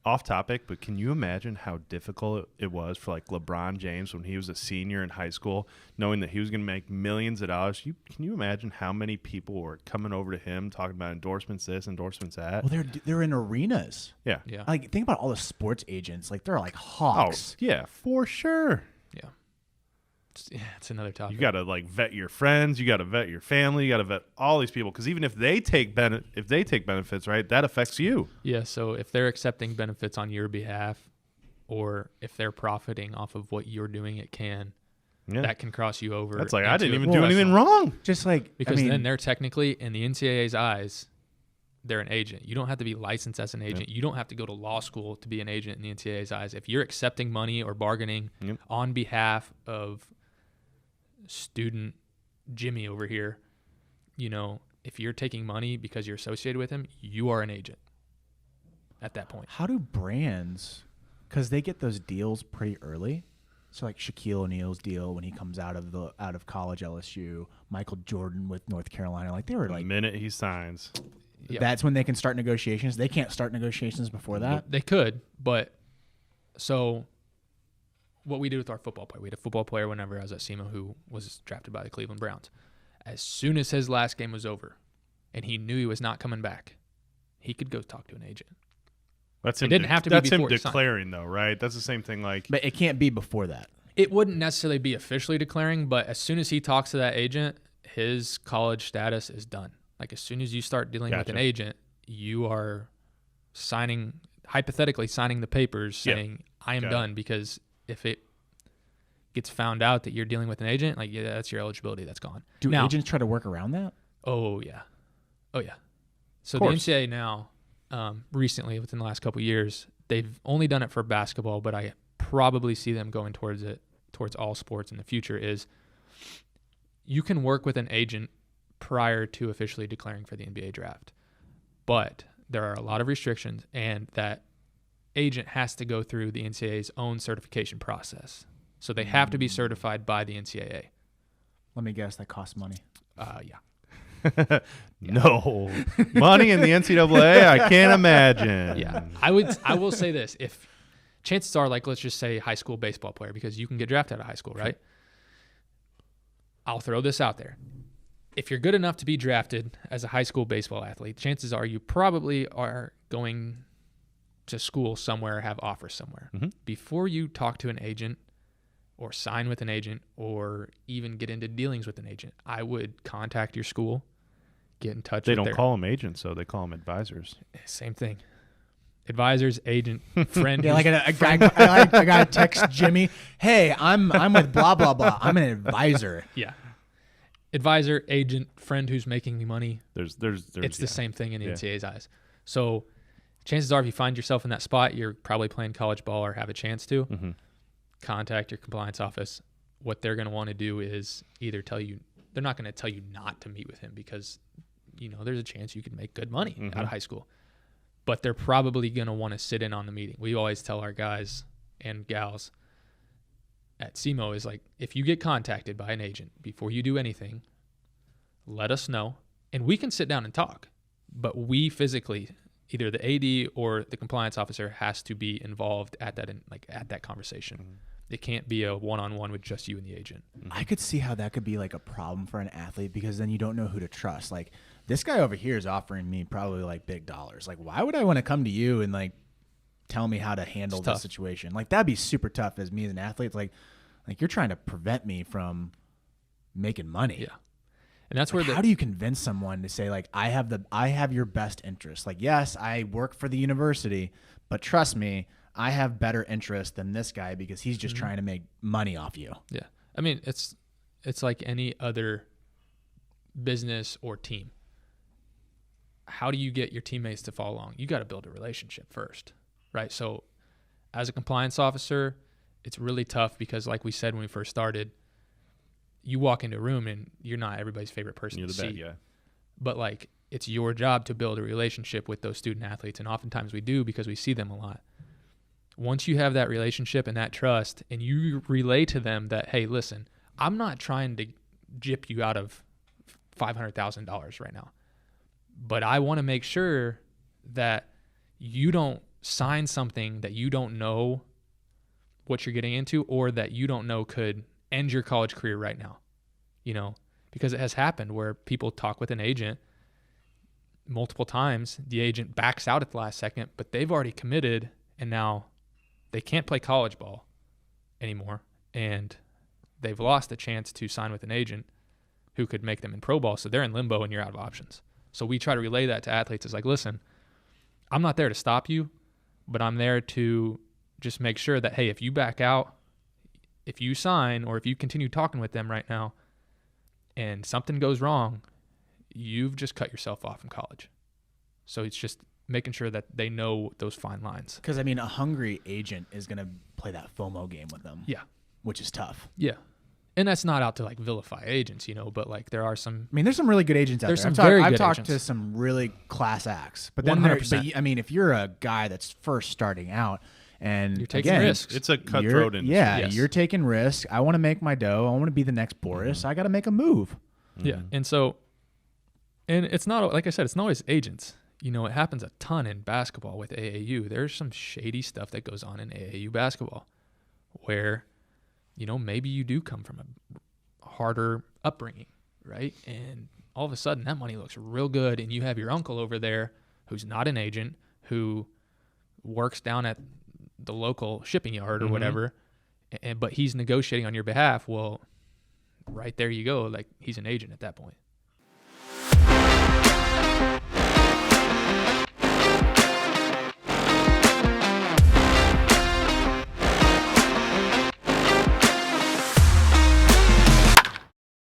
Off topic, but can you imagine how difficult it was for like LeBron James when he was a senior in high school, knowing that he was going to make millions of dollars? Can you imagine how many people were coming over to him talking about endorsements this, endorsements that? Well, they're in arenas. Yeah. Like, think about all the sports agents. Like, they're like hawks. Oh, yeah, for sure. Yeah. It's another topic. You got to like vet your friends, you got to vet your family, you got to vet all these people, because even if they take benefits, right, that affects you. Yeah, so if they're accepting benefits on your behalf, or if they're profiting off of what you're doing, that can cross you over. That's like, I didn't even do anything wrong. Just like, because then they're technically, in the NCAA's eyes, they're an agent. You don't have to be licensed as an agent. You don't have to go to law school to be an agent in the NCAA's eyes. If you're accepting money or bargaining on behalf of student Jimmy over here, if you're taking money because you're associated with him, you are an agent at that point. How do brands, because they get those deals pretty early, so like Shaquille O'Neal's deal when he comes out of college, LSU, Michael Jordan with North Carolina, like they were like, the minute he signs, that's when they can start negotiations. They can't start negotiations before that. They could, but so what we did with our football player, we had a football player whenever I was at SEMO who was drafted by the Cleveland Browns. As soon as his last game was over and he knew he was not coming back, he could go talk to an agent. That's him. It didn't have to be that's him before he signed. declaring, though, right? That's the same thing. Like, But it can't be before that. It wouldn't necessarily be officially declaring, but as soon as he talks to that agent, his college status is done. Like, as soon as you start dealing with an agent, you are hypothetically signing the papers saying, I am done, because if it gets found out that you're dealing with an agent, like, that's your eligibility. That's gone. Do agents try to work around that? Oh, yeah. So the NCAA now, recently, within the last couple of years, they've only done it for basketball, but I probably see them going towards all sports in the future, is you can work with an agent prior to officially declaring for the NBA draft. But there are a lot of restrictions, and that agent has to go through the NCAA's own certification process. So they have to be certified by the NCAA. Let me guess, that costs money. Yeah. No. Money in the NCAA, I can't imagine. Yeah. I will say this. If chances are, like, let's just say high school baseball player, because you can get drafted out of high school, right? I'll throw this out there. If you're good enough to be drafted as a high school baseball athlete, chances are you probably are going to school somewhere or have offers somewhere. Mm-hmm. Before you talk to an agent or sign with an agent or even get into dealings with an agent, I would contact your school, get in touch with They don't call them agents, so they call them advisors. Same thing. Advisors, agent, friend. Yeah, like I got to text Jimmy, hey, I'm with blah, blah, blah. I'm an advisor. Yeah. Advisor, agent, friend who's making me money. It's the same thing in the NCAA's eyes. So chances are, if you find yourself in that spot, you're probably playing college ball or have a chance to. Mm-hmm. Contact your compliance office. What they're going to want to do is either tell you, they're not going to tell you not to meet with him, because there's a chance you could make good money out of high school. But they're probably going to want to sit in on the meeting. We always tell our guys and gals at SEMO is like, if you get contacted by an agent before you do anything, let us know, and we can sit down and talk. But we physically, either the AD or the compliance officer has to be involved at that conversation. Mm-hmm. It can't be a one-on-one with just you and the agent. I could see how that could be like a problem for an athlete, because then you don't know who to trust. Like, this guy over here is offering me probably like big dollars. Like, why would I want to come to you and like tell me how to handle this situation? Like, that'd be super tough as me as an athlete. It's like you're trying to prevent me from making money. Yeah. And that's where how do you convince someone to say, like, I have your best interest? Like, yes, I work for the university, but trust me, I have better interest than this guy, because he's just trying to make money off you. Yeah. I mean, it's like any other business or team. How do you get your teammates to follow along? You got to build a relationship first, right? So as a compliance officer, it's really tough, because like we said when we first started, you walk into a room and you're not everybody's favorite person to see. Yeah. But like, it's your job to build a relationship with those student athletes. And oftentimes we do, because we see them a lot. Once you have that relationship and that trust, and you relay to them that, hey, listen, I'm not trying to gyp you out of $500,000 right now, but I want to make sure that you don't sign something that you don't know what you're getting into, or that you don't know could end your college career right now, you know, because it has happened where people talk with an agent multiple times. The agent backs out at the last second, but they've already committed, and now they can't play college ball anymore, and they've lost the chance to sign with an agent who could make them in pro ball. So they're in limbo and you're out of options. So we try to relay that to athletes. It's like, listen, I'm not there to stop you, but I'm there to just make sure that, hey, if you back out, if you sign, or if you continue talking with them right now and something goes wrong, you've just cut yourself off from college. So it's just making sure that they know those fine lines. Because, I mean, a hungry agent is going to play that FOMO game with them. Yeah. Which is tough. Yeah. And that's not out to like vilify agents, you know, but like there are some. I mean, there's some really good agents out there. I've talked to some really class acts. But then, 100%. I mean, if you're a guy that's first starting out and you're taking risks, it's a cutthroat industry. Yeah, yes. You're taking risks. I want to make my dough. I want to be the next Boris. I got to make a move. Yeah. And so, and it's not, like I said, it's not always agents. You know, it happens a ton in basketball with AAU. There's some shady stuff that goes on in AAU basketball where, you know, maybe you do come from a harder upbringing, right? And all of a sudden that money looks real good, and you have your uncle over there who's not an agent, who works down at the local shipping yard or whatever, but he's negotiating on your behalf. Well, right there you go. Like, he's an agent at that point.